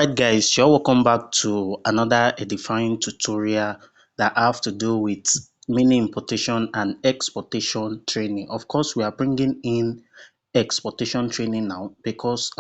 Alright guys, you're welcome back to another edifying tutorial that have to do with mini importation and exportation training. Of course, we are bringing in exportation training now because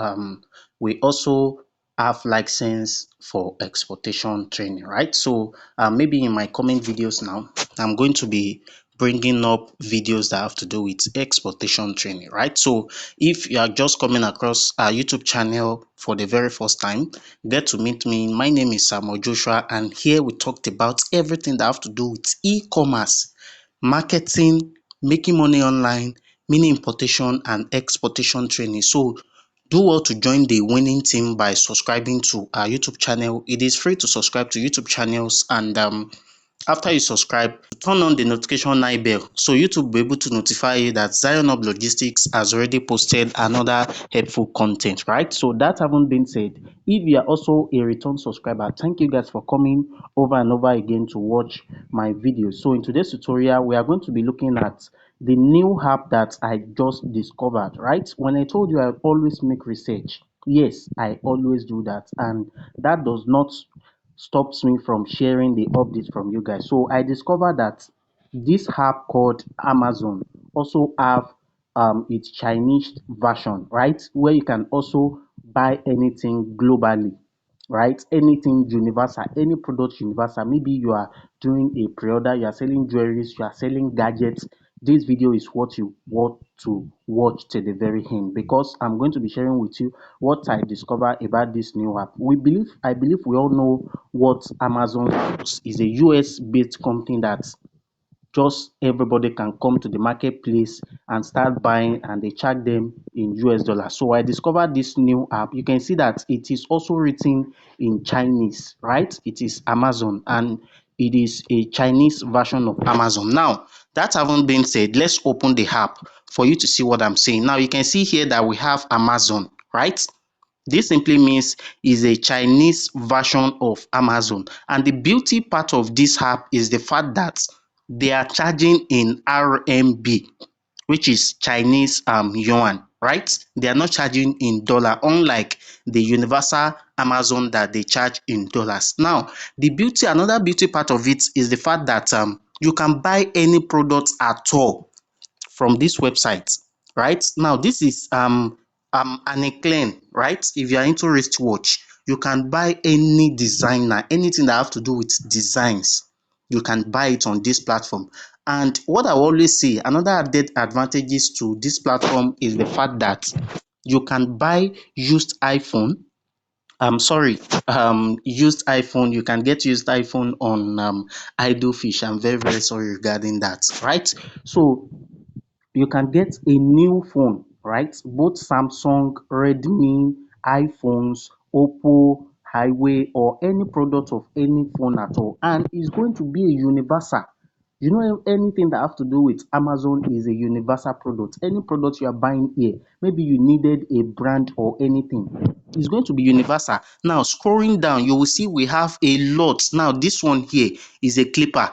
we also have license for exportation training, right? So maybe in my coming videos now, I'm going to be bringing up videos that have to do with exportation training, right? So if you are just coming across our YouTube channel for the very first time, get to meet me. My name is Samuel Joshua, and here we talked about everything that have to do with e-commerce, marketing, making money online, mini importation and exportation training. So do well to join the winning team by subscribing to our YouTube channel. It is free to subscribe to YouTube channels, and after you subscribe, turn on the notification bell so YouTube will be able to notify you that Zionhublogistics has already posted another helpful content, right? So that having been said, if you are also a return subscriber, thank you guys for coming over and over again to watch my videos. So in today's tutorial, we are going to be looking at the new app that I just discovered, right? When I told you I always make research, yes, I always do that, and that does not stops me from sharing the updates from you guys. So I discovered that this app called Amazon also have its Chinese version, right? Where you can also buy anything globally, right? Anything universal, any product universal. Maybe you are doing a pre-order, you are selling jewelries, you are selling gadgets. This video is what you want to watch to the very end, because I'm going to be sharing with you what I discovered about this new app. I believe we all know what Amazon is. A US based company that just everybody can come to the marketplace and start buying, and they charge them in US dollars. So I discovered this new app. You can see that it is also written in Chinese, right? It is Amazon, and it is a Chinese version of Amazon. Now, that having been said, let's open the app for you to see what I'm saying. Now, you can see here that we have Amazon, right? This simply means is a Chinese version of Amazon. And the beauty part of this app is the fact that they are charging in RMB, which is Chinese yuan, right? They are not charging in dollar, unlike the universal Amazon that they charge in dollars. Now, another beauty part of it is the fact that you can buy any product at all from this website, right? Now, this is an claim, right? If you are into wristwatch, you can buy any designer, anything that have to do with designs, you can buy it on this platform. And what I always say, another added advantages to this platform is the fact that you can buy used iPhone. Used iPhone. You can get used iPhone on Idlefish. I'm very, very sorry regarding that, right? So you can get a new phone, right? Both Samsung, Redmi, iPhones, Oppo, Highway, or any product of any phone at all. And it's going to be a universal. You know, anything that have to do with Amazon is a universal product. Any product you are buying here, maybe you needed a brand or anything, it's going to be universal. Now, scrolling down, you will see we have a lot. Now, this one here is a clipper.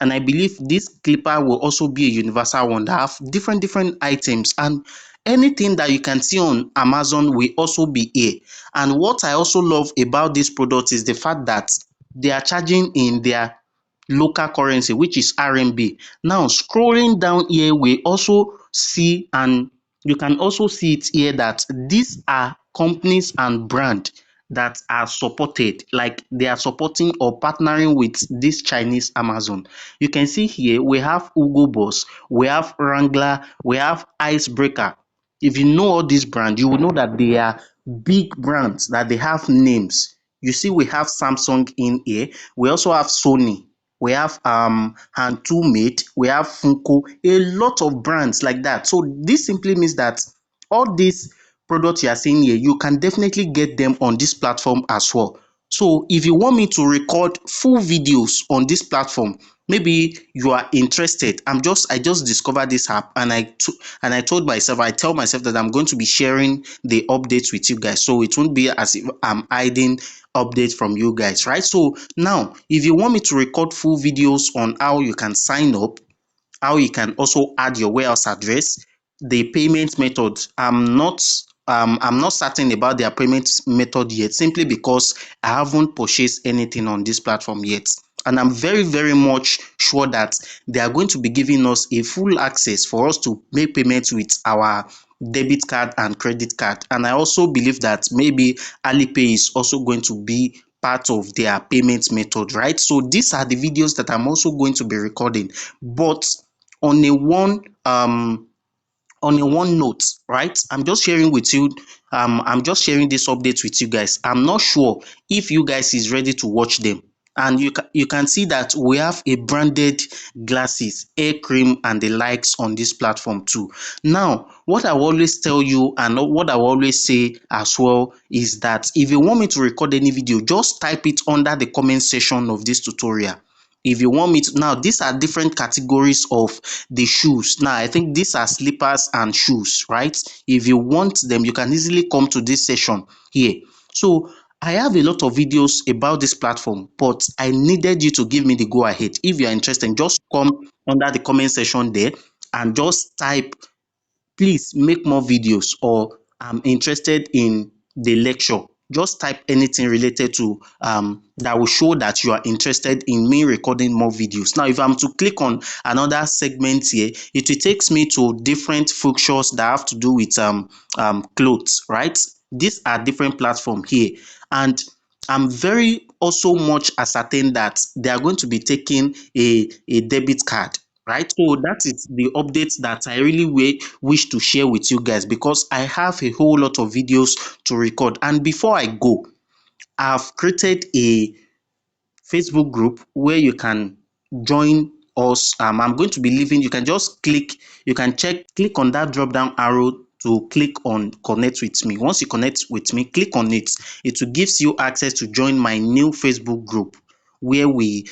And I believe this clipper will also be a universal one that have different items, and anything that you can see on Amazon will also be here. And what I also love about this product is the fact that they are charging in their local currency, which is RMB. Now, scrolling down here, we also see, and you can also see it here, that these are companies and brand that are supported, like they are supporting or partnering with this Chinese Amazon. You can see here we have Hugo Boss, we have Wrangler, we have Icebreaker. If you know all these brands, you will know that they are big brands, that they have names. You see, we have Samsung in here, we also have Sony, we have Hand2Made, we have Funko, a lot of brands like that. So this simply means that all these products you are seeing here, you can definitely get them on this platform as well. So if you want me to record full videos on this platform, maybe you are interested, I just discovered this app, and I told myself, I tell myself that I'm going to be sharing the updates with you guys, so it won't be as if I'm hiding updates from you guys, right? So now, if you want me to record full videos on how you can sign up, how you can also add your warehouse address, the payment method, I'm not I'm not certain about their payment method yet, simply because I haven't purchased anything on this platform yet. And I'm very, very much sure that they are going to be giving us a full access for us to make payments with our debit card and credit card. And I also believe that maybe Alipay is also going to be part of their payment method, right? So these are the videos that I'm also going to be recording. But on a one note, right? I'm just sharing this update with you guys. I'm not sure if you guys is ready to watch them. And you can see that we have a branded glasses, hair cream, and the likes on this platform too. Now, what I always tell you and what I always say as well is that if you want me to record any video, just type it under the comment section of this tutorial. If you want me to, now these are different categories of the shoes. Now I think these are slippers and shoes, right? If you want them, you can easily come to this session here. So I have a lot of videos about this platform, but I needed you to give me the go ahead. If you are interested, just come under the comment section there and just type, please make more videos, or I'm interested in the lecture. Just type anything related to that will show that you are interested in me recording more videos. Now, if I'm to click on another segment here, it will take me to different features that have to do with clothes, right? These are different platforms here, and I'm very also much ascertain that they are going to be taking a debit card, right? So that is the updates that I really wish to share with you guys, because I have a whole lot of videos to record. And before I go, I've created a Facebook group where you can join us. I'm going to be leaving. You can just click on that drop down arrow to click on connect with me. Once you connect with me, click on it. It will gives you access to join my new Facebook group where we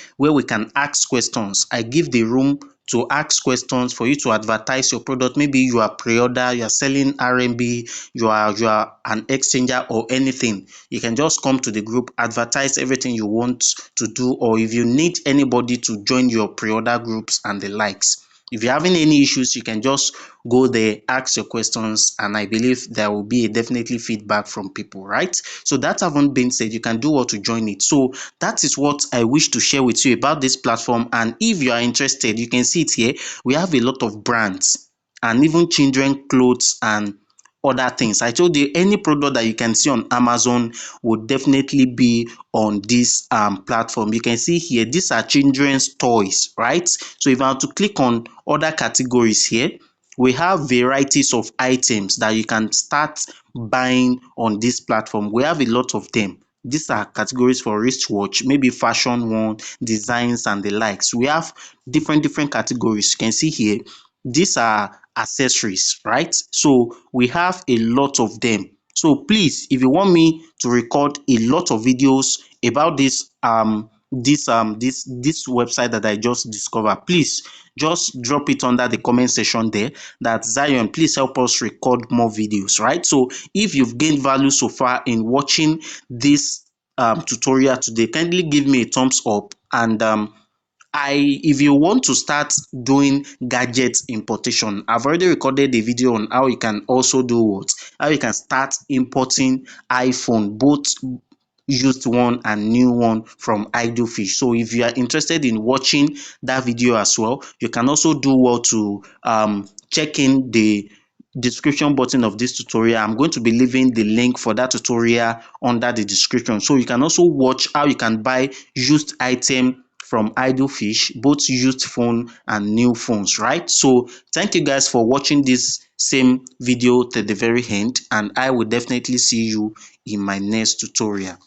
can ask questions. I give the room to ask questions for you to advertise your product. Maybe you are pre-order, you are selling RMB, you are an exchanger or anything. You can just come to the group, advertise everything you want to do, or if you need anybody to join your pre-order groups and the likes. If you're having any issues, you can just go there, ask your questions, and I believe there will be a definitely feedback from people, right? So that having been said, you can do what to join it. So that is what I wish to share with you about this platform. And if you are interested, you can see it here. We have a lot of brands and even children clothes and other things. I told you any product that you can see on Amazon would definitely be on this platform. You can see here, these are children's toys, right? So if I want to click on other categories here, we have varieties of items that you can start buying on this platform. We have a lot of them. These are categories for wristwatch, maybe fashion one, designs and the likes. We have different categories. You can see here, these are accessories, right? So we have a lot of them. So please, if you want me to record a lot of videos about this website that I just discovered, please just drop it under the comment section there, that Zion, please help us record more videos, right? So if you've gained value so far in watching this tutorial today, kindly give me a thumbs up. And if you want to start doing gadget importation, I've already recorded a video on how you can also do how you can start importing iPhone, both used one and new one from Idlefish. So if you are interested in watching that video as well, you can also do well to check in the description button of this tutorial. I'm going to be leaving the link for that tutorial under the description, so you can also watch how you can buy used item from Idlefish, both used phone and new phones, right? So thank you guys for watching this same video to the very end, and I will definitely see you in my next tutorial.